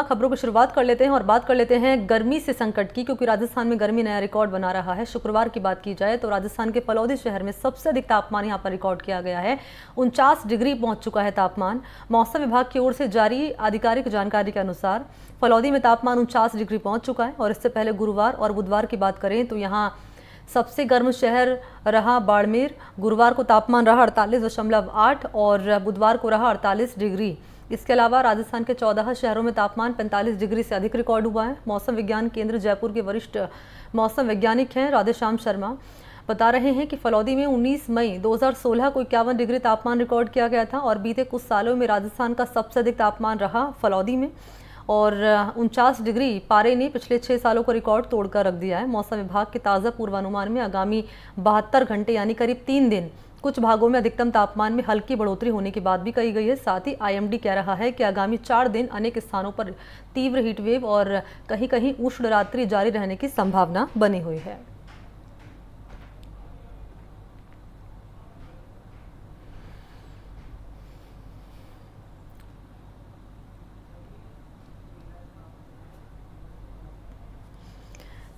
खबरों की शुरुआत कर लेते हैं और बात कर लेते हैं गर्मी से संकट की, क्योंकि राजस्थान में गर्मी नया रिकॉर्ड बना रहा है। शुक्रवार की बात की जाए तो राजस्थान के फलौदी शहर में सबसे अधिक तापमान यहां पर रिकॉर्ड किया गया है। 49 डिग्री पहुंच चुका है तापमान। मौसम विभाग की ओर से जारी आधिकारिक जानकारी के अनुसार फलौदी में तापमान 49 डिग्री पहुंच चुका है। और इससे पहले गुरुवार और बुधवार की बात करें तो यहाँ सबसे गर्म शहर रहा बाड़मेर। गुरुवार को तापमान रहा 48.8 और बुधवार को रहा 48 डिग्री। इसके अलावा राजस्थान के 14 शहरों में तापमान 45 डिग्री से अधिक रिकॉर्ड हुआ है। मौसम विज्ञान केंद्र जयपुर के वरिष्ठ मौसम वैज्ञानिक हैं राधेश्याम शर्मा बता रहे हैं कि फलौदी में 19 मई 2016 को 51 डिग्री तापमान रिकॉर्ड किया गया था और बीते कुछ सालों में राजस्थान का सबसे अधिक तापमान रहा फलौदी में और 49 डिग्री पारे ने पिछले 6 सालों को रिकॉर्ड तोड़कर रख दिया है। मौसम विभाग के ताज़ा पूर्वानुमान में आगामी 72 घंटे यानी करीब 3 दिन कुछ भागों में अधिकतम तापमान में हल्की बढ़ोतरी होने की बात भी कही गई है। साथ ही आईएमडी कह रहा है कि आगामी 4 दिन अनेक स्थानों पर तीव्र हीटवेव और कहीं कहीं उष्ण रात्रि जारी रहने की संभावना बनी हुई है।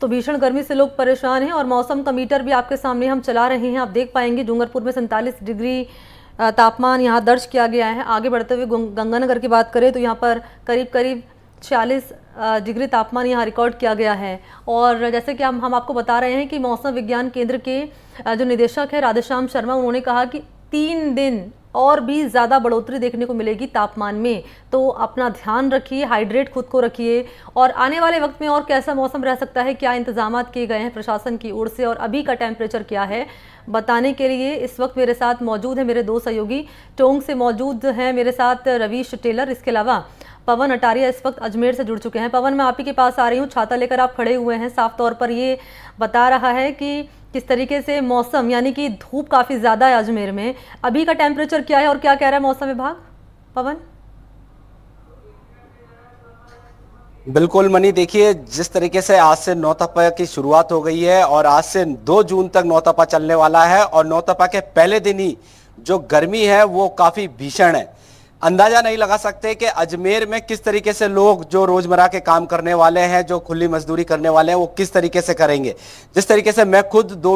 तो भीषण गर्मी से लोग परेशान हैं और मौसम का मीटर भी आपके सामने हम चला रहे हैं। आप देख पाएंगे डूंगरपुर में 47 डिग्री तापमान यहाँ दर्ज किया गया है। आगे बढ़ते हुए गंगानगर की बात करें तो यहाँ पर करीब करीब 46 डिग्री तापमान यहाँ रिकॉर्ड किया गया है। और जैसे कि हम आपको बता रहे हैं कि मौसम विज्ञान केंद्र के जो निदेशक है राधेश्याम शर्मा, उन्होंने कहा कि 3 दिन और भी ज़्यादा बढ़ोतरी देखने को मिलेगी तापमान में। तो अपना ध्यान रखिए, हाइड्रेट खुद को रखिए। और आने वाले वक्त में और कैसा मौसम रह सकता है, क्या इंतजाम किए गए हैं प्रशासन की ओर से और अभी का टेम्परेचर क्या है, बताने के लिए इस वक्त मेरे साथ मौजूद है मेरे 2 सहयोगी। टोंक से मौजूद हैं मेरे साथ रवीश टेलर, इसके अलावा पवन अटारिया इस वक्त अजमेर से जुड़ चुके हैं। पवन, मैं आप ही के पास आ रही हूँ। छाता लेकर आप खड़े हुए हैं, साफ तौर पर ये बता रहा है कि किस तरीके से मौसम, यानी कि धूप काफ़ी ज़्यादा है अजमेर में। अभी का टेम्परेचर क्या है और क्या कह रहा है मौसम विभाग? पवन। बिल्कुल मनी, देखिए जिस तरीके से आज से नौतपा की शुरुआत हो गई है और आज से 2 जून तक नौतपा चलने वाला है और नौतपा के पहले दिन ही जो गर्मी है वो काफी भीषण है। अंदाजा नहीं लगा सकते कि अजमेर में किस तरीके से लोग जो रोजमर्रा के काम करने वाले हैं, जो खुली मजदूरी करने वाले हैं, वो किस तरीके से करेंगे। जिस तरीके से मैं खुद 2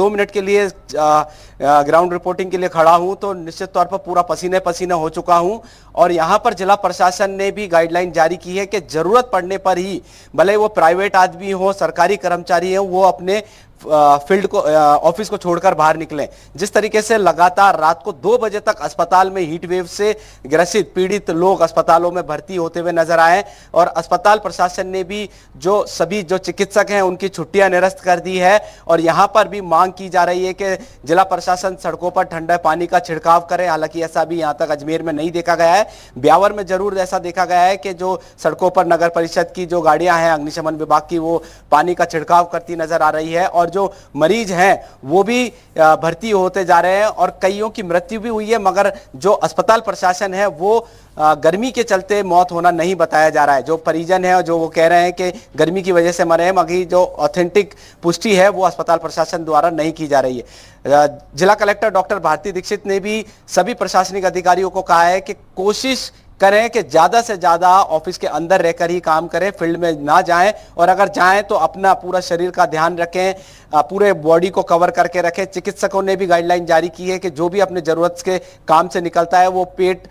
मिनट के लिए ग्राउंड रिपोर्टिंग के लिए खड़ा हूं तो निश्चित तौर पर पूरा पसीने पसीने हो चुका हूं। और यहां पर जिला प्रशासन ने भी गाइडलाइन जारी की है कि जरूरत पड़ने पर ही, भले वो प्राइवेट आदमी हो, सरकारी कर्मचारी हो, वो अपने फील्ड को, ऑफिस को छोड़कर बाहर निकलें। जिस तरीके से लगातार रात को 2 बजे तक अस्पताल में हीट वेव से ग्रसित पीड़ित लोग अस्पतालों में भर्ती होते हुए नजर आए और अस्पताल प्रशासन ने भी सभी जो चिकित्सक हैं उनकी छुट्टियां निरस्त कर दी है। और यहां पर भी मांग की जा रही है कि जिला प्रशासन सड़कों पर ठंडे पानी का छिड़काव करे। हालांकि ऐसा भी यहां तक अजमेर में नहीं देखा गया है। ब्यावर में जरूर ऐसा देखा गया है कि जो सड़कों पर नगर परिषद की जो गाड़ियां हैं अग्निशमन विभाग की, वो पानी का छिड़काव करती नजर आ रही है। और जो मरीज हैं वो भी भर्ती होते जा रहे हैं और कईयों की मृत्यु भी हुई है, मगर जो अस्पताल प्रशासन है वो गर्मी के चलते मौत होना नहीं बताया जा रहा है। जो परिजन है जो वो कह रहे हैं कि गर्मी की वजह से मरे हैं, मगर जो ऑथेंटिक पुष्टि है वो अस्पताल प्रशासन द्वारा नहीं की जा रही है। जिला कलेक्टर डॉक्टर भारती दीक्षित ने भी सभी प्रशासनिक अधिकारियों को कहा है कि कोशिश करें कि ज्यादा से ज्यादा ऑफिस के अंदर रहकर ही काम करें, फील्ड में ना जाएं। और अगर जाएं तो अपना पूरा शरीर का ध्यान रखें, पूरे बॉडी को कवर करके रखें। चिकित्सकों ने भी गाइडलाइन जारी की है कि जो भी अपने जरूरत के काम से निकलता है वो पेट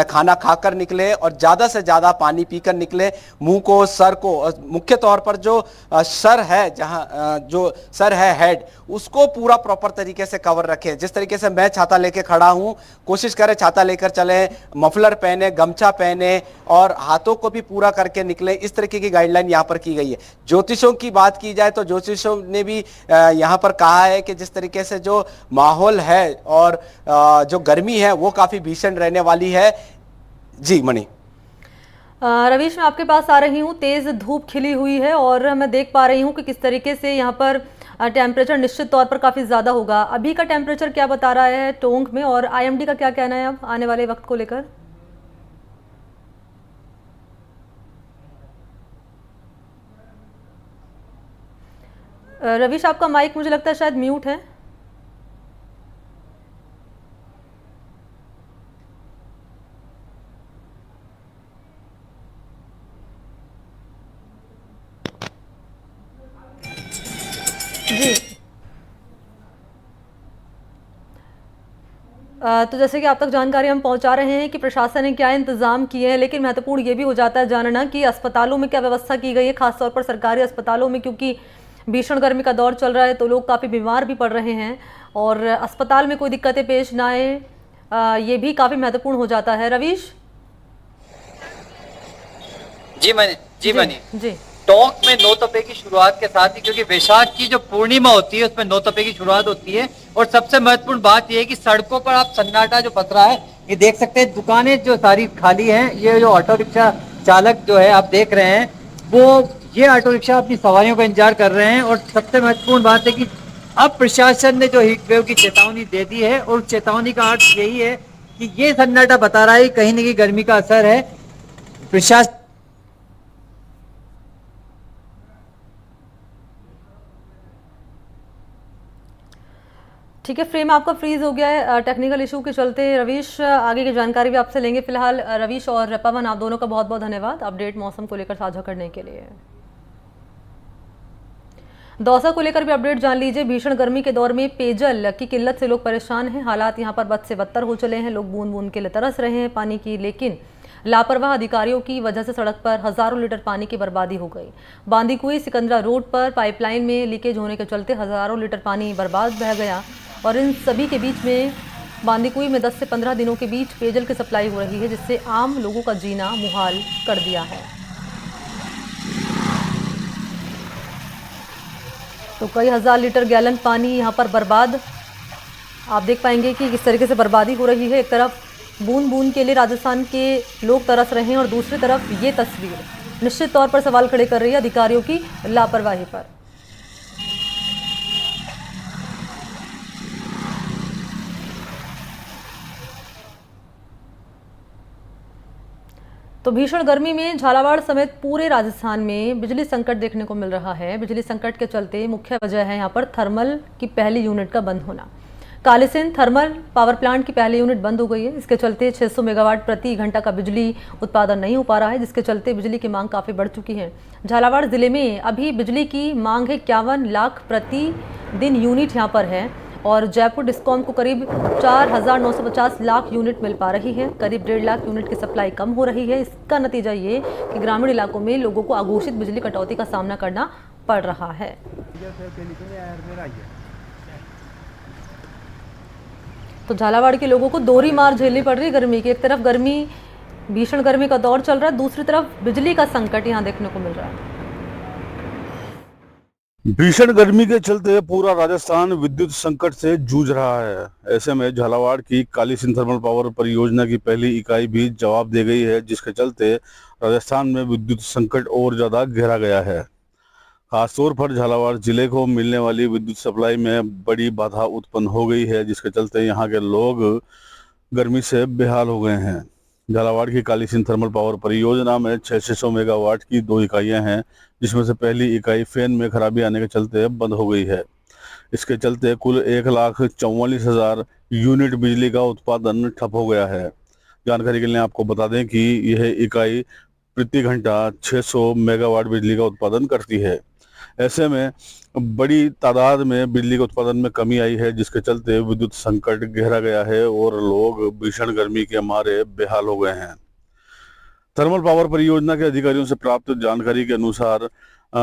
खाना खाकर निकले और ज्यादा से ज्यादा पानी पीकर निकले। मुंह को, सर को, मुख्य तौर पर जो सर है, जहां जो सर है हेड, उसको पूरा प्रॉपर तरीके से कवर रखें। जिस तरीके से मैं छाता लेके खड़ा हूं, कोशिश करें छाता लेकर चलें, मफलर पहने, गमछा पहने और हाथों को भी पूरा करके निकले। इस तरीके की गाइडलाइन यहां पर की गई है। ज्योतिषों की बात की जाए तो ज्योतिषों ने भी यहां पर कहा है कि जिस तरीके से जो माहौल है और जो गर्मी है वो काफी भीषण रहने वाली है। जी मणि। रवीश, मैं आपके पास आ रही हूँ। तेज धूप खिली हुई है और मैं देख पा रही हूँ कि किस तरीके से यहाँ पर टेम्परेचर निश्चित तौर पर काफ़ी ज़्यादा होगा। अभी का टेम्परेचर क्या बता रहा है टोंक में और आईएमडी का क्या कहना है अब आने वाले वक्त को लेकर? रवीश, आपका माइक मुझे लगता है शायद म्यूट है। जी। तो जैसे कि आप तक जानकारी हम पहुंचा रहे हैं कि प्रशासन ने क्या इंतजाम किए हैं, लेकिन महत्वपूर्ण ये भी हो जाता है जानना कि अस्पतालों में क्या व्यवस्था की गई है, खासतौर पर सरकारी अस्पतालों में, क्योंकि भीषण गर्मी का दौर चल रहा है तो लोग काफ़ी बीमार भी पड़ रहे हैं और अस्पताल में कोई दिक्कतें पेश ना आए, ये भी काफ़ी महत्वपूर्ण हो जाता है। रवीश। जी मनी जी। टोंक में नौतपे की शुरुआत के साथ ही, क्योंकि वैशाख की जो पूर्णिमा होती है उसमें नौतपे की शुरुआत होती है, और सबसे महत्वपूर्ण बात यह है कि सड़कों पर आप सन्नाटा जो पसरा है ये देख सकते हैं। दुकानें जो सारी खाली हैं, ये जो ऑटो रिक्शा चालक जो है आप देख रहे हैं, वो ये ऑटो रिक्शा अपनी सवारियों का इंतजार कर रहे हैं। और सबसे महत्वपूर्ण बात है कि अब प्रशासन ने जो हीट वेव की चेतावनी दे दी है, और चेतावनी का अर्थ यही है कि ये सन्नाटा बता रहा है कहीं ना कहीं गर्मी का असर है। प्रशासन ठीक है, फ्रेम आपका फ्रीज हो गया है टेक्निकल इशू के चलते। रवीश, आगे की जानकारी भी आपसे लेंगे। फिलहाल रवीश और पवन, आप दोनों का बहुत बहुत धन्यवाद अपडेट मौसम को लेकर साझा करने के लिए। दौसा को लेकर भी अपडेट जान लीजिए। भीषण गर्मी के दौर में पेयजल की किल्लत से लोग परेशान हैं। हालात यहां पर बद से बदतर हो चले हैं। लोग बूंद बूंद के लिए तरस रहे हैं पानी की, लेकिन लापरवाह अधिकारियों की वजह से सड़क पर हजारों लीटर पानी की बर्बादी हो गई। बांदीकुई सिकंदरा रोड पर पाइपलाइन में लीकेज होने के चलते हजारों लीटर पानी बर्बाद बह गया, और इन सभी के बीच में बांदीकुई में 10 से 15 दिनों के बीच पेयजल की सप्लाई हो रही है, जिससे आम लोगों का जीना मुहाल कर दिया है। तो कई हजार लीटर गैलन पानी यहाँ पर बर्बाद आप देख पाएंगे कि किस तरीके से बर्बादी हो रही है। एक तरफ बूंद बूंद के लिए राजस्थान के लोग तरस रहे हैं, और दूसरी तरफ ये तस्वीर निश्चित तौर पर सवाल खड़े कर रही है अधिकारियों की लापरवाही पर। तो भीषण गर्मी में झालावाड़ समेत पूरे राजस्थान में बिजली संकट देखने को मिल रहा है। बिजली संकट के चलते मुख्य वजह है यहाँ पर थर्मल की पहली यूनिट का बंद होना। कालीसिंध थर्मल पावर प्लांट की पहली यूनिट बंद हो गई है। इसके चलते 600 मेगावाट प्रति घंटा का बिजली उत्पादन नहीं हो पा रहा है, जिसके चलते बिजली की मांग काफ़ी बढ़ चुकी है। झालावाड़ जिले में अभी बिजली की मांग है 51 लाख प्रति दिन यूनिट यहाँ पर है, और जयपुर डिस्कॉम को करीब 4,950 लाख यूनिट मिल पा रही है। करीब 1.5 लाख यूनिट की सप्लाई कम हो रही है। इसका नतीजा ये कि ग्रामीण इलाकों में लोगों को अघोषित बिजली कटौती का सामना करना पड़ रहा है। तो झालावाड़ के लोगों को दोहरी मार झेलनी पड़ रही है गर्मी की। एक तरफ गर्मी, भीषण गर्मी का दौर चल रहा है, दूसरी तरफ बिजली का संकट यहाँ देखने को मिल रहा है। भीषण गर्मी के चलते पूरा राजस्थान विद्युत संकट से जूझ रहा है। ऐसे में झालावाड़ की कालीसिंध थर्मल पावर परियोजना की पहली इकाई भी जवाब दे गई है, जिसके चलते राजस्थान में विद्युत संकट और ज्यादा गहरा गया है। खासतौर पर झालावाड़ जिले को मिलने वाली विद्युत सप्लाई में बड़ी बाधा उत्पन्न हो गई है, जिसके चलते यहाँ के लोग गर्मी से बेहाल हो गए हैं। झालावाड़ की कालीसिंध थर्मल पावर परियोजना में 600 मेगावाट की 2 इकाइयां हैं, जिसमें से पहली इकाई फैन में खराबी आने के चलते बंद हो गई है। इसके चलते कुल 1,44,000 यूनिट बिजली का उत्पादन ठप हो गया है। जानकारी के लिए आपको बता दें कि यह इकाई प्रति घंटा 600 मेगावाट बिजली का उत्पादन करती है। ऐसे में बड़ी तादाद में बिजली के उत्पादन में कमी आई है, जिसके चलते विद्युत संकट गहरा गया है और लोग भीषण गर्मी के मारे बेहाल हो गए हैं। थर्मल पावर परियोजना के अधिकारियों से प्राप्त जानकारी के अनुसार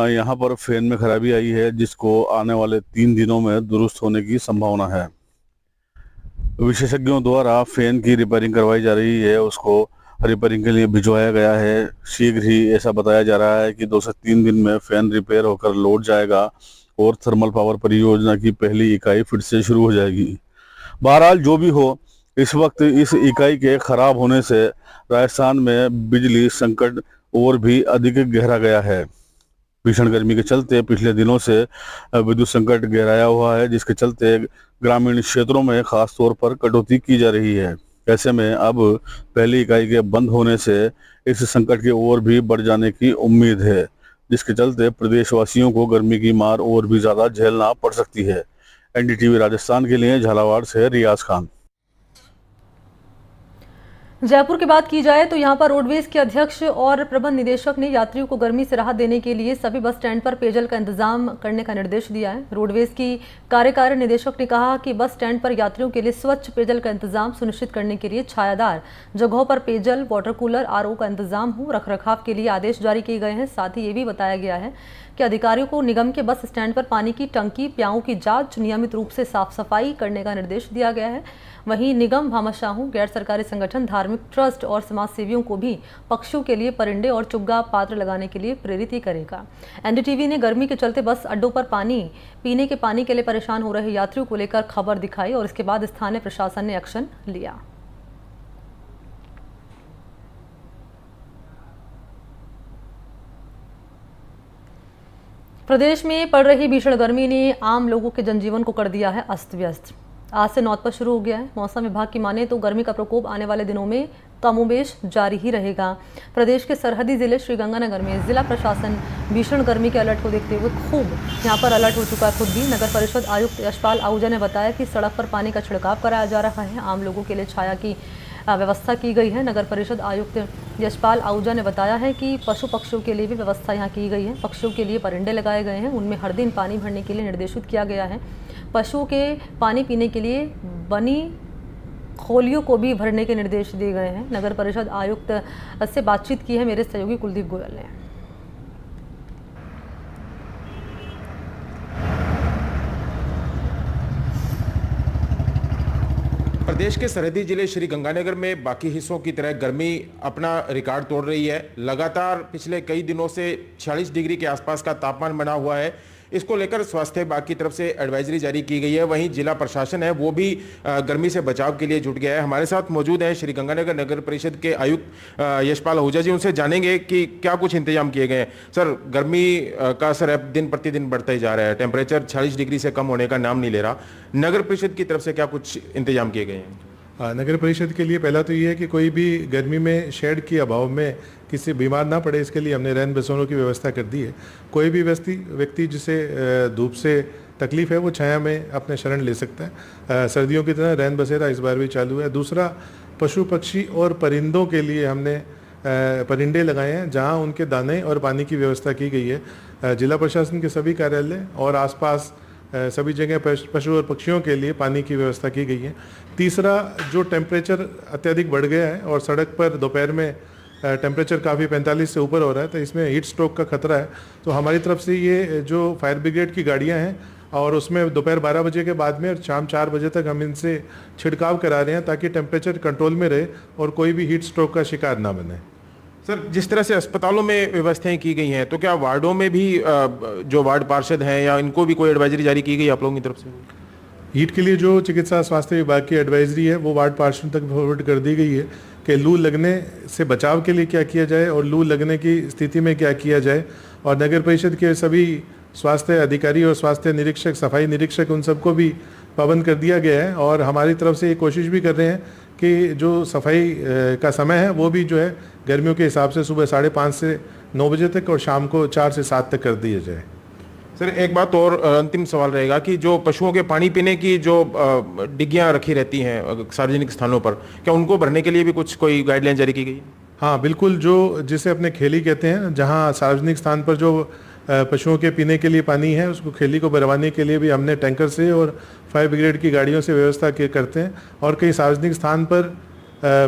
यहां पर फैन में खराबी आई है, जिसको आने वाले 3 दिनों में दुरुस्त होने की संभावना है। विशेषज्ञों द्वारा फैन की रिपेयरिंग करवाई जा रही है, उसको रिपेयरिंग के लिए भिजवाया गया है। शीघ्र ही ऐसा बताया जा रहा है कि 2 से 3 दिन में फैन रिपेयर होकर लौट जाएगा और थर्मल पावर परियोजना की पहली इकाई फिर से शुरू हो जाएगी। बहरहाल जो भी हो, इस वक्त इस इकाई के खराब होने से राजस्थान में बिजली संकट और भी अधिक गहरा गया है। भीषण गर्मी के चलते पिछले दिनों से विद्युत संकट गहराया हुआ है, जिसके चलते ग्रामीण क्षेत्रों में खास तौर पर कटौती की जा रही है। ऐसे में अब पहली इकाई के बंद होने से इस संकट की ओर भी बढ़ जाने की उम्मीद है, जिसके चलते प्रदेशवासियों को गर्मी की मार और भी ज्यादा झेलना पड़ सकती है। एनडीटीवी राजस्थान के लिए झालावाड़ से रियाज खान। जयपुर की बात की जाए तो यहां पर रोडवेज के अध्यक्ष और प्रबंध निदेशक ने यात्रियों को गर्मी से राहत देने के लिए सभी बस स्टैंड पर पेयजल का इंतजाम करने का निर्देश दिया है। रोडवेज की कार्यकारी निदेशक ने कहा कि बस स्टैंड पर यात्रियों के लिए स्वच्छ पेयजल का इंतजाम सुनिश्चित करने के लिए छायादार जगहों पर पेयजल, वाटर कूलर, आरओ का इंतजाम हो। रखरखाव के लिए आदेश जारी किए गए हैं। साथ ही ये भी बताया गया है कि अधिकारियों को निगम के बस स्टैंड पर पानी की टंकी, प्याऊ की जांच, नियमित रूप से साफ सफाई करने का निर्देश दिया गया है। वहीं निगम भामाशाहों, गैर सरकारी संगठन, धार्मिक ट्रस्ट और समाज सेवियों को भी पक्षियों के लिए परिंदे और चुग्गा पात्र लगाने के लिए प्रेरित ही करेगा। एनडीटीवी ने गर्मी के चलते बस अड्डों पर पीने के पानी के लिए परेशान हो रहे यात्रियों को लेकर खबर दिखाई और इसके बाद स्थानीय प्रशासन ने एक्शन लिया। प्रदेश में पड़ रही भीषण गर्मी ने आम लोगों के जनजीवन को कर दिया है अस्त व्यस्त। आज से नौतपा शुरू हो गया है। मौसम विभाग की माने तो गर्मी का प्रकोप आने वाले दिनों में कमोबेश जारी ही रहेगा। प्रदेश के सरहदी जिले श्रीगंगानगर में जिला प्रशासन भीषण गर्मी के अलर्ट को देखते हुए खूब यहां पर अलर्ट हो चुका है। खुद भी नगर परिषद आयुक्त यशपाल आहूजा ने बताया कि सड़क पर पानी का छिड़काव कराया जा रहा है। आम लोगों के लिए छाया की व्यवस्था की गई है। नगर परिषद आयुक्त यशपाल आहूजा ने बताया है कि पशु पक्षियों के लिए भी व्यवस्था यहां की गई है। पक्षियों के लिए परिंदे लगाए गए हैं, उनमें हर दिन पानी भरने के लिए निर्देशित किया गया है। पशुओं के पानी पीने के लिए बनी खोलियों को भी भरने के निर्देश दिए गए हैं। नगर परिषद आयुक्त से बातचीत की है मेरे सहयोगी कुलदीप गोयल ने। प्रदेश के सरहदी जिले श्री गंगानगर में बाकी हिस्सों की तरह गर्मी अपना रिकॉर्ड तोड़ रही है। लगातार पिछले कई दिनों से 46 डिग्री के आसपास का तापमान बना हुआ है। इसको लेकर स्वास्थ्य विभाग की तरफ से एडवाइजरी जारी की गई है। वहीं जिला प्रशासन है वो भी गर्मी से बचाव के लिए जुट गया है। हमारे साथ मौजूद हैं श्री गंगानगर नगर परिषद के आयुक्त यशपाल आहूजा जी। उनसे जानेंगे कि क्या कुछ इंतजाम किए गए हैं। सर, गर्मी का असर अब दिन प्रतिदिन बढ़ता ही जा रहा है। टेम्परेचर 40 डिग्री से कम होने का नाम नहीं ले रहा। नगर परिषद की तरफ से क्या कुछ इंतजाम किए गए हैं? नगर परिषद के लिए पहला तो ये है कि कोई भी गर्मी में शेड के अभाव में किसी बीमार ना पड़े, इसके लिए हमने रैन बसेरों की व्यवस्था कर दी है। कोई भी व्यक्ति जिसे धूप से तकलीफ है वो छाया में अपने शरण ले सकता है। सर्दियों की तरह रैन बसेरा इस बार भी चालू है। दूसरा, पशु पक्षी और परिंदों के लिए हमने परिंदे लगाए हैं जहाँ उनके दाने और पानी की व्यवस्था की गई है। जिला प्रशासन के सभी कार्यालय और आसपास सभी जगह पशु और पक्षियों के लिए पानी की व्यवस्था की गई है। तीसरा, जो टेम्परेचर अत्यधिक बढ़ गया है और सड़क पर दोपहर में टेम्परेचर काफ़ी 45 से ऊपर हो रहा है, तो इसमें हीट स्ट्रोक का खतरा है। तो हमारी तरफ से ये जो फायर ब्रिगेड की गाड़ियां हैं और उसमें दोपहर 12 बजे के बाद में और शाम 4 बजे तक हम इनसे छिड़काव करा रहे हैं ताकि टेम्परेचर कंट्रोल में रहे और कोई भी हीट स्ट्रोक का शिकार ना बने। सर, जिस तरह से अस्पतालों में व्यवस्थाएं की गई हैं, तो क्या वार्डों में भी जो वार्ड पार्षद हैं या इनको भी कोई एडवाइजरी जारी की गई आप लोगों की तरफ से? हीट के लिए जो चिकित्सा स्वास्थ्य विभाग की एडवाइजरी है वो वार्ड पार्षद तक फॉरवर्ड कर दी गई है कि लू लगने से बचाव के लिए क्या किया जाए और लू लगने की स्थिति में क्या किया जाए। और नगर परिषद के सभी स्वास्थ्य अधिकारी और स्वास्थ्य निरीक्षक, सफाई निरीक्षक, उन सबको भी पाबंद कर दिया गया है। और हमारी तरफ से ये कोशिश भी कर रहे हैं कि जो सफाई का समय है वो भी जो है गर्मियों के हिसाब से सुबह 5:30 से 9 बजे तक और शाम को 4 से 7 तक कर दिया जाए। सर, एक बात और अंतिम सवाल रहेगा कि जो पशुओं के पानी पीने की जो डिग्गियां रखी रहती हैं सार्वजनिक स्थानों पर, क्या उनको भरने के लिए भी कुछ कोई गाइडलाइन जारी की गई? हाँ बिल्कुल, जो जिसे अपने खेली कहते हैं, जहाँ सार्वजनिक स्थान पर जो पशुओं के पीने के लिए पानी है उसको खेली को भरवाने के लिए भी हमने टैंकर से और फायर ब्रिगेड की गाड़ियों से व्यवस्था करते हैं। और कई सार्वजनिक स्थान पर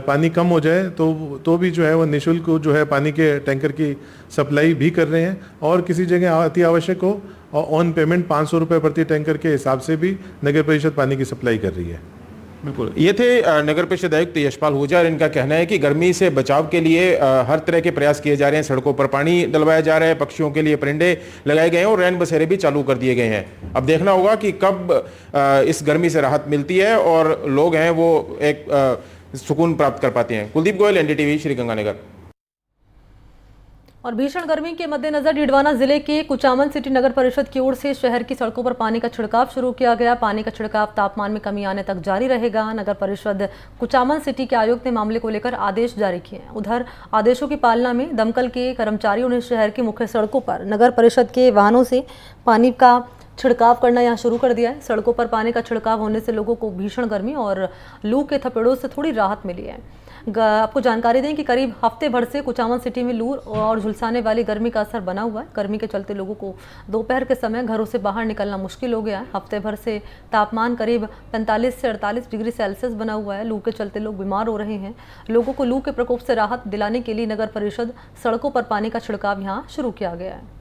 पानी कम हो जाए तो भी जो है वो निःशुल्क जो है पानी के टैंकर की सप्लाई भी कर रहे हैं। और किसी जगह अति आवश्यक हो और ऑन पेमेंट 500 रुपये प्रति टैंकर के हिसाब से भी नगर परिषद पानी की सप्लाई कर रही है। बिल्कुल, ये थे नगर परिषद आयुक्त यशपाल आहूजा। और इनका कहना है कि गर्मी से बचाव के लिए हर तरह के प्रयास किए जा रहे हैं। सड़कों पर पानी डलवाया जा रहा है, पक्षियों के लिए परिंदे लगाए गए हैं और रैन बसेरे भी चालू कर दिए गए हैं। अब देखना होगा कि कब इस गर्मी से राहत मिलती है और लोग हैं वो एक सुकून प्राप्त कर पाते हैं। कुलदीप गोयल, एनडीटीवी, श्री गंगानगर। और भीषण गर्मी के मद्देनजर डीडवाना जिले के कुचामन सिटी नगर परिषद की ओर से शहर की सड़कों पर पानी का छिड़काव शुरू किया गया। पानी का छिड़काव तापमान में कमी आने तक जारी रहेगा। नगर परिषद कुचामन सिटी के आयुक्त ने मामले को लेकर आदेश जारी किए हैं। उधर आदेशों की पालना में दमकल के कर्मचारियों ने शहर की मुख्य सड़कों पर नगर परिषद के वाहनों से पानी का छिड़काव करना यहाँ शुरू कर दिया है। सड़कों पर पानी का छिड़काव होने से लोगों को भीषण गर्मी और लू के थपेड़ों से थोड़ी राहत मिली है। आपको जानकारी दें कि करीब हफ्ते भर से कुचामन सिटी में लू और झुलसाने वाली गर्मी का असर बना हुआ है। गर्मी के चलते लोगों को दोपहर के समय घरों से बाहर निकलना मुश्किल हो गया है। हफ्ते भर से तापमान करीब 45 से 48 डिग्री सेल्सियस बना हुआ है। लू के चलते लोग बीमार हो रहे हैं। लोगों को लू के प्रकोप से राहत दिलाने के लिए नगर परिषद सड़कों पर पानी का छिड़काव यहाँ शुरू किया गया है।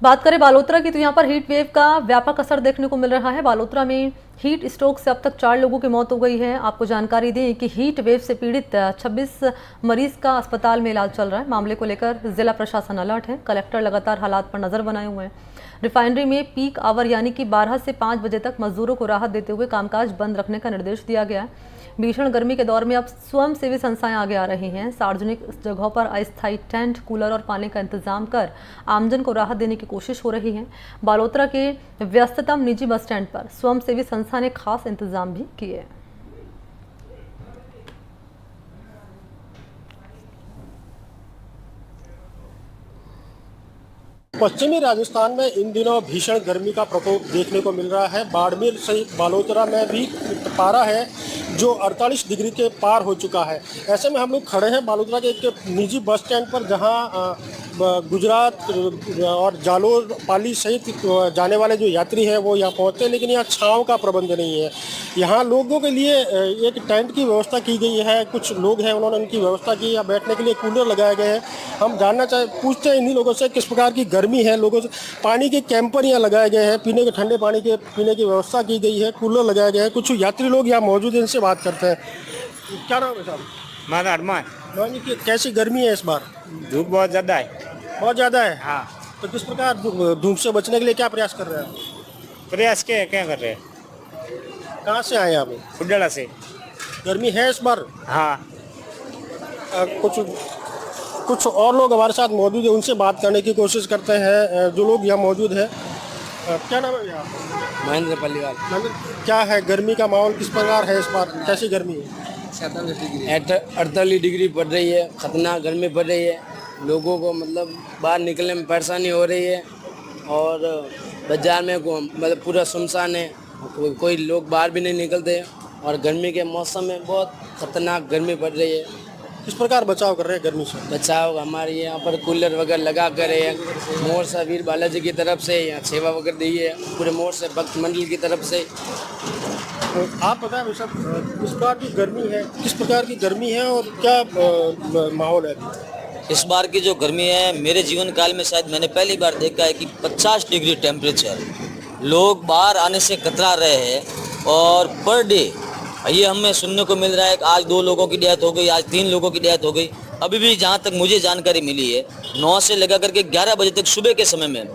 बात करें बालोतरा की तो यहाँ पर हीट वेव का व्यापक असर देखने को मिल रहा है। बालोतरा में हीट स्ट्रोक से अब तक 4 लोगों की मौत हो गई है। आपको जानकारी दें कि हीट वेव से पीड़ित 26 मरीज का अस्पताल में इलाज चल रहा है। मामले को लेकर जिला प्रशासन अलर्ट है। कलेक्टर लगातार हालात पर नजर बनाए हुए हैं। रिफाइनरी में पीक आवर यानी कि 12 से 5 बजे तक मजदूरों को राहत देते हुए कामकाज बंद रखने का निर्देश दिया गया है। भीषण गर्मी के दौर में अब स्वयं सेवी संस्थाएं आगे आ रही हैं। सार्वजनिक जगहों पर अस्थायी टेंट, कूलर और पानी का इंतजाम कर आमजन को राहत देने की कोशिश हो रही है। बालोतरा के व्यस्ततम निजी बस स्टैंड पर स्वयं सेवी संस्था ने खास इंतजाम भी किए। पश्चिमी राजस्थान में इन दिनों भीषण गर्मी का प्रकोप देखने को मिल रहा है। बाड़मेर सहित बालोतरा में भी पारा है जो 48 डिग्री के पार हो चुका है। ऐसे में हम लोग खड़े हैं बालोतरा के एक निजी बस स्टैंड पर, जहां गुजरात और जालोर, पाली सहित जाने वाले जो यात्री हैं वो यहाँ पहुँचते हैं, लेकिन यहाँ छांव का प्रबंध नहीं है। यहाँ लोगों के लिए एक टेंट की व्यवस्था की गई है। कुछ लोग हैं, उन्होंने उनकी व्यवस्था की। यहाँ बैठने के लिए कूलर लगाए गए हैं। हम जानना पूछते हैं इन्हीं लोगों से किस प्रकार की गर्मी है। लोगों से पानी के कैंपर यहाँ लगाए गए हैं, पीने के ठंडे पानी के पीने की व्यवस्था की गई है, कूलर लगाए गए हैं। कुछ यात्री लोग यहाँ मौजूद हैं, इनसे बात करते हैं। क्या नाम है साहब? मारा अरमान। कैसी गर्मी है इस बार? धूप बहुत ज़्यादा है। बहुत ज़्यादा है? हाँ। तो किस प्रकार धूप से बचने के लिए क्या प्रयास कर रहे हैं? प्रयास क्या कर रहे हैं? कहाँ से आए आप? खुडला से। गर्मी है इस बार? हाँ। कुछ और लोग हमारे साथ मौजूद है, उनसे बात करने की कोशिश करते हैं। जो लोग यहाँ मौजूद है, क्या नाम है यहाँ? महेंद्र पल्लीवाल। क्या है गर्मी का माहौल, किस प्रकार है इस बार? कैसी गर्मी है? 48 डिग्री पड़ रही है। खतरनाक गर्मी पड़ रही है। लोगों को मतलब बाहर निकलने में परेशानी हो रही है और बाजार में मतलब पूरा सुनसान है। कोई लोग बाहर भी नहीं निकलते और गर्मी के मौसम में बहुत खतरनाक गर्मी पड़ रही है। किस प्रकार बचाव कर रहे हैं गर्मी से? बचाव हमारे यहाँ पर कूलर वगैरह लगा कर है। मोर्चा वीर बालाजी की तरफ से यहाँ सेवा वगैरह दी है, पूरे मोर्चा भक्त मंडल की तरफ से। आप बताएं भाई साहब, इस बार की गर्मी है, किस प्रकार की गर्मी है और क्या माहौल है? इस बार की जो गर्मी है, मेरे जीवन काल में शायद मैंने पहली बार देखा है कि 50 डिग्री टेम्परेचर। लोग बाहर आने से कतरा रहे हैं और पर डे ये हमें सुनने को मिल रहा है कि आज 2 लोगों की डेथ हो गई, आज 3 लोगों की डेथ हो गई। अभी भी जहाँ तक मुझे जानकारी मिली है 9 से लगा करके 11 बजे तक सुबह के समय में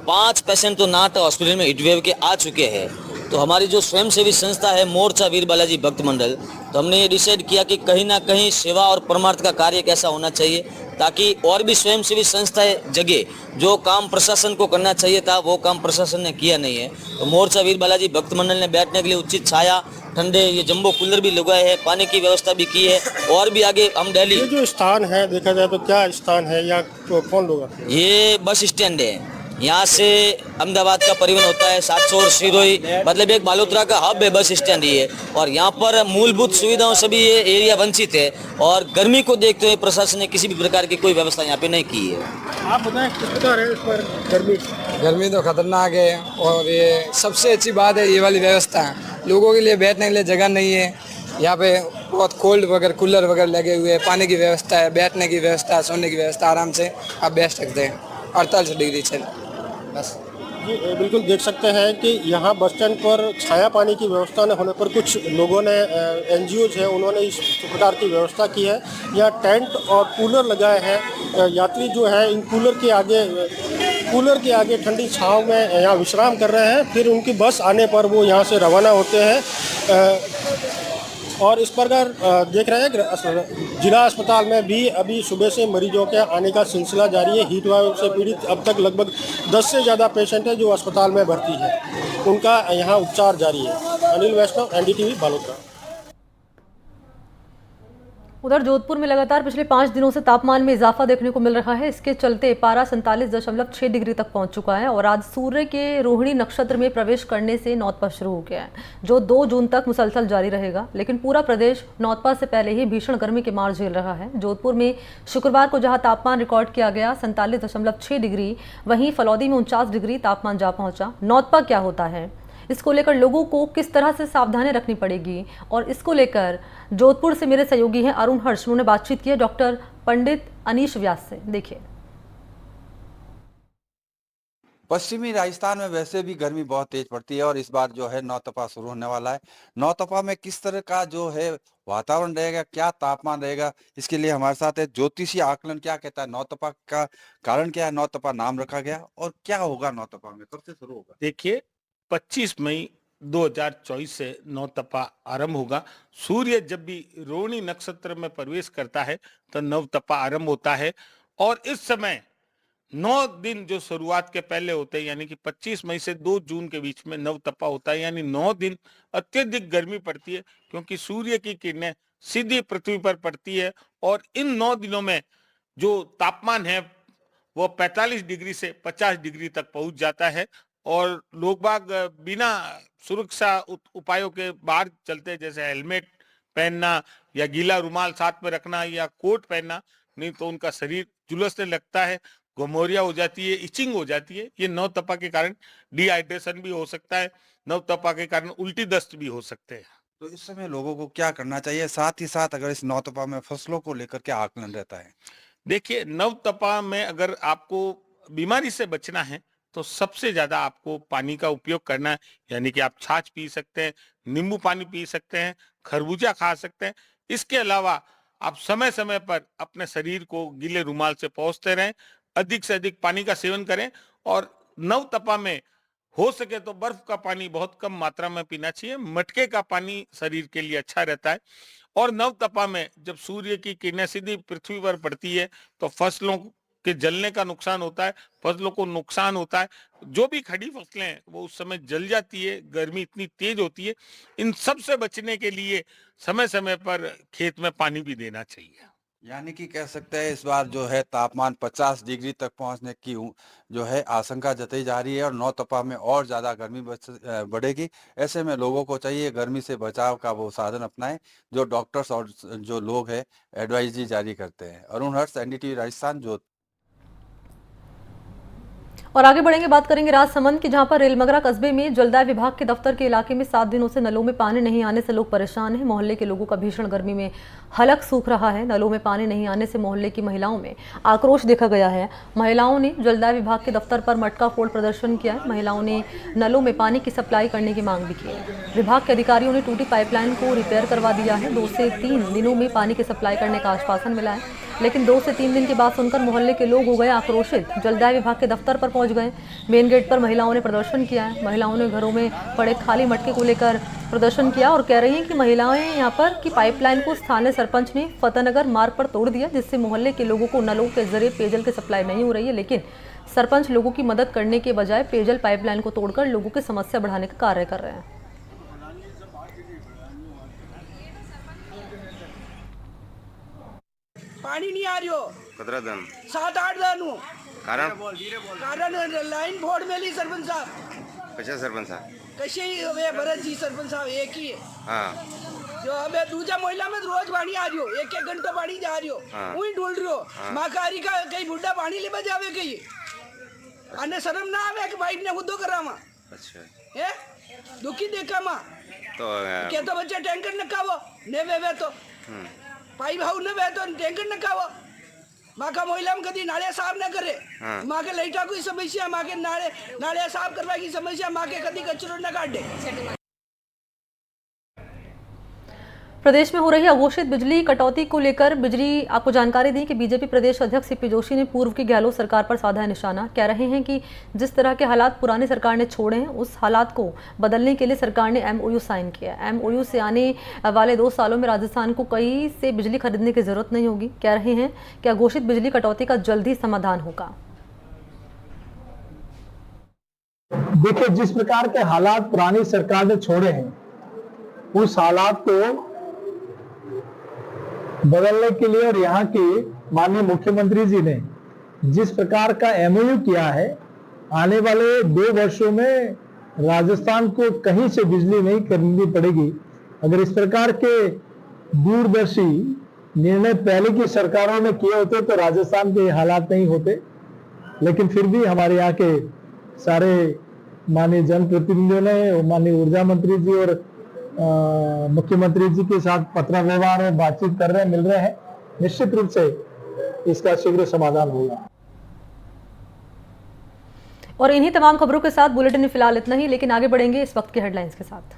5 पेशेंट तो नाट हॉस्पिटल में हीटवेव के आ चुके हैं। तो हमारी जो स्वयंसेवी संस्था है मोर्चा वीर बालाजी भक्त मंडल, तो हमने ये डिसाइड किया कि कहीं ना कहीं सेवा और परमार्थ का कार्य कैसा होना चाहिए ताकि और भी स्वयंसेवी संस्थाएं जगे। जो काम प्रशासन को करना चाहिए था वो काम प्रशासन ने किया नहीं है। तो मोर्चा वीर बालाजी भक्त मंडल ने बैठने के लिए उचित छाया, ठंडे ये जंबो कूलर भी लगाए हैं, पानी की व्यवस्था भी की है और भी आगे हम दिल्ली। ये जो स्थान है देखा जाए तो क्या स्थान है, या कौन लोग? ये बस स्टैंड है। यहाँ से अहमदाबाद का परिवहन होता है, 700 और सिरोही, मतलब एक बालोतरा का हब है बस स्टैंड ही है। और यहाँ पर मूलभूत सुविधाओं से भी ये एरिया वंचित है और गर्मी को देखते हुए प्रशासन ने किसी भी प्रकार की कोई व्यवस्था यहाँ पे नहीं की है। आप बताएं किस प्रकार है इस पर गर्मी? गर्मी तो खतरनाक है और ये सबसे अच्छी बात है ये वाली व्यवस्था। लोगों के लिए बैठने के लिए जगह नहीं है। यहाँ पे बहुत कोल्ड वगैरह कूलर वगैरह लगे हुए हैं, पानी की व्यवस्था है, बैठने की व्यवस्था, सोने की व्यवस्था, आराम से आप बैठ सकते हैं। 48 डिग्री चल बस। जी बिल्कुल देख सकते हैं कि यहाँ बस स्टैंड पर छाया पानी की व्यवस्था न होने पर कुछ लोगों ने NGOs है उन्होंने इस प्रकार की व्यवस्था की है। यहाँ टेंट और कूलर लगाए हैं। यात्री जो है इन कूलर के आगे ठंडी छांव में यहाँ विश्राम कर रहे हैं। फिर उनकी बस आने पर वो यहाँ से रवाना होते हैं। और इस प्रकार देख रहे हैं जिला अस्पताल में भी अभी सुबह से मरीजों के आने का सिलसिला जारी है। हीट वेव से पीड़ित अब तक लगभग 10 से ज़्यादा पेशेंट हैं जो अस्पताल में भर्ती है, उनका यहाँ उपचार जारी है। अनिल वैष्णव, NDTV, बालोतरा। उधर जोधपुर में लगातार पिछले 5 दिनों से तापमान में इजाफा देखने को मिल रहा है। इसके चलते पारा 47.6 डिग्री तक पहुंच चुका है और आज सूर्य के रोहिणी नक्षत्र में प्रवेश करने से नौतपा शुरू हो गया है, जो 2 जून तक मुसलसल जारी रहेगा। लेकिन पूरा प्रदेश नौतपा से पहले ही भीषण गर्मी के मार झेल रहा है। जोधपुर में शुक्रवार को जहां तापमान रिकॉर्ड किया गया 47.6 डिग्री, वहीं फलौदी में 49 डिग्री तापमान जा पहुंचा। नौतपा क्या होता है, इसको लेकर लोगों को किस तरह से सावधानी रखनी पड़ेगी, और इसको लेकर जोधपुर से मेरे सहयोगी हैं अरुण हर्ष, उन्होंने बातचीत की है डॉक्टर पंडित अनीश व्यास से। देखिए। पश्चिमी राजस्थान में वैसे भी गर्मी बहुत तेज पड़ती है और इस बार जो है नौतपा शुरू होने वाला है। नौतपा में किस तरह का जो है वातावरण रहेगा, क्या तापमान रहेगा, इसके लिए हमारे साथ है ज्योतिषी आकलन क्या कहता है, नौतपा का कारण क्या है, नौतपा नाम रखा गया और क्या होगा नौतपा में, कब से शुरू होगा। देखिए 25 मई 2024 से नवतपा आरंभ होगा। सूर्य जब भी रोहिणी नक्षत्र में प्रवेश करता है तो नवतपा आरंभ होता है और इस समय 9 दिन जो शुरुआत के पहले होते हैं, यानी कि 25 मई से 2 जून के बीच में नवतपा होता है, यानी 9 दिन अत्यधिक गर्मी पड़ती है क्योंकि सूर्य की किरणें सीधी पृथ्वी पर पड़ती है और इन 9 दिनों में जो तापमान है वो 45 डिग्री से 50 डिग्री तक पहुंच जाता है और लोग बाग बिना सुरक्षा उपायों के बाहर चलते हैं, जैसे हेलमेट पहनना या गीला रुमाल साथ में रखना या कोट पहनना, नहीं तो उनका शरीर झुलसने लगता है, घमौरिया हो जाती है, इचिंग हो जाती है। ये नवतपा के कारण डिहाइड्रेशन भी हो सकता है, नवतपा के कारण उल्टी दस्त भी हो सकते हैं। तो इस समय लोगों को क्या करना चाहिए, साथ ही साथ अगर इस नौतपा में फसलों को लेकर क्या आकलन रहता है। देखिए नवतपा में अगर आपको बीमारी से बचना है तो सबसे ज्यादा आपको पानी का उपयोग करना है, यानी कि आप छाछ पी सकते हैं, नींबू पानी पी सकते हैं, खरबूजा खा सकते हैं। इसके अलावा आप समय समय पर अपने शरीर को गीले रुमाल से पोंछते रहें, अधिक से अधिक पानी का सेवन करें और नवतपा में हो सके तो बर्फ का पानी बहुत कम मात्रा में पीना चाहिए। मटके का पानी शरीर के लिए अच्छा रहता है और नवतपा में जब सूर्य की किरणें सीधी पृथ्वी पर पड़ती है तो फसलों के जलने का नुकसान होता है, फसलों को नुकसान होता है, जो भी खड़ी फसलें हैं वो उस समय जल जाती है, गर्मी इतनी तेज होती है। इन सब से बचने के लिए समय समय पर खेत में पानी भी देना चाहिए। यानी कि कह सकते हैं इस बार जो है तापमान 50 डिग्री तक पहुंचने की जो है आशंका जताई जा रही है और नौतपा में और ज्यादा गर्मी बढ़ेगी। ऐसे में लोगों को चाहिए गर्मी से बचाव का वो साधन अपनाएं जो डॉक्टर्स और जो लोग हैं एडवाइजरी जारी करते हैं। अरुण हर्ष, एनडीटीवी राजस्थान, जोधपुर। और आगे बढ़ेंगे, बात करेंगे राजसमंद की, जहां पर रेलमगरा कस्बे में जलदाय विभाग के दफ्तर के इलाके में 7 दिनों से नलों में पानी नहीं आने से लोग परेशान हैं। मोहल्ले के लोगों का भीषण गर्मी में हलक सूख रहा है। नलों में पानी नहीं आने से मोहल्ले की महिलाओं में आक्रोश देखा गया है। महिलाओं ने जलदाय विभाग के दफ्तर पर मटका फोड़ प्रदर्शन किया है। महिलाओं ने नलों में पानी की सप्लाई करने की मांग भी की है। विभाग के अधिकारियों ने टूटी पाइपलाइन को रिपेयर करवा दिया है। 2 से 3 दिनों में पानी की सप्लाई करने का आश्वासन मिला है, लेकिन 2 से 3 दिन की बात सुनकर मोहल्ले के लोग हो गए आक्रोशित। जलदाय विभाग के दफ्तर पर पहुंच गए। मेन गेट पर महिलाओं ने प्रदर्शन किया है। महिलाओं ने घरों में पड़े खाली मटके को लेकर प्रदर्शन किया और कह रही हैं कि महिलाएं यहां पर की पाइपलाइन को स्थानीय सरपंच ने फतेहनगर मार्ग पर तोड़ दिया, जिससे मोहल्ले के लोगों को नलों के जरिए पेयजल की सप्लाई नहीं हो रही है। लेकिन सरपंच लोगों की मदद करने के बजाय पेयजल पाइपलाइन को तोड़कर लोगों की समस्या बढ़ाने का कार्य कर रहे हैं। पानी नहीं आ रही हो 7-8 दिन कारण लाइन फोड़ मेली सरपंच साहब। कशा सरपंच साहब कशी वे भरत जी सरपंच साहब एक ही है। हाँ जो अबे दूसरा महिला में रोज पानी आ रही हो, 1-1 घंटा पानी जा रही हो, वही ढूंढ रही हो। माकारी का कई बुढ़ा पानी ले बजावे कहीं अन्य शर्म ना आवे कि भाई ने हुद्दो करावा। अच्छा है दुखी देखा मां तो के तो बच्चे टैंकर न कावो ने वे तो भाई भाऊ ने वे तो टैंकर न कावो। माँ का महिला में कभी नाले साफ न करे। माँ के लाइटा कोई समस्या, माँ के नाले साफ करवा की समस्या, माँ के कभी कचरो न काटे। प्रदेश में हो रही अघोषित बिजली कटौती को लेकर बिजली आपको जानकारी दी कि बीजेपी प्रदेश अध्यक्ष सीपी जोशी ने पूर्व की गहलोत सरकार पर साधा निशाना। कह रहे हैं कि जिस तरह के हालात पुरानी सरकार ने छोड़े हैं उस हालात को बदलने के लिए सरकार ने एमओयू साइन किया। एमओयू से आने वाले 2 सालों में राजस्थान को कहीं से बिजली खरीदने की जरूरत नहीं होगी। कह रहे हैं कि अघोषित बिजली कटौती का जल्द ही समाधान होगा। देखिए जिस प्रकार के हालात पुरानी सरकार ने छोड़े हैं उस हालात को बदलने के लिए और यहाँ के माननीय मुख्यमंत्री जी ने जिस प्रकार का एमओयू किया है, आने वाले 2 वर्षों में राजस्थान को कहीं से बिजली नहीं खरीदनी पड़ेगी। अगर इस प्रकार के दूरदर्शी निर्णय पहले की सरकारों ने किए होते तो राजस्थान के हालात नहीं होते। लेकिन फिर भी हमारे यहाँ के सारे माननीय जनप्रतिनिधियों ने माननीय ऊर्जा मंत्री जी और मुख्यमंत्री जी के साथ पत्र व्यवहार और बातचीत कर रहे हैं, मिल रहे हैं। निश्चित रूप से इसका शीघ्र समाधान होगा। और इन्हीं तमाम खबरों के साथ बुलेटिन में फिलहाल इतना ही, लेकिन आगे बढ़ेंगे इस वक्त के हेडलाइंस के साथ।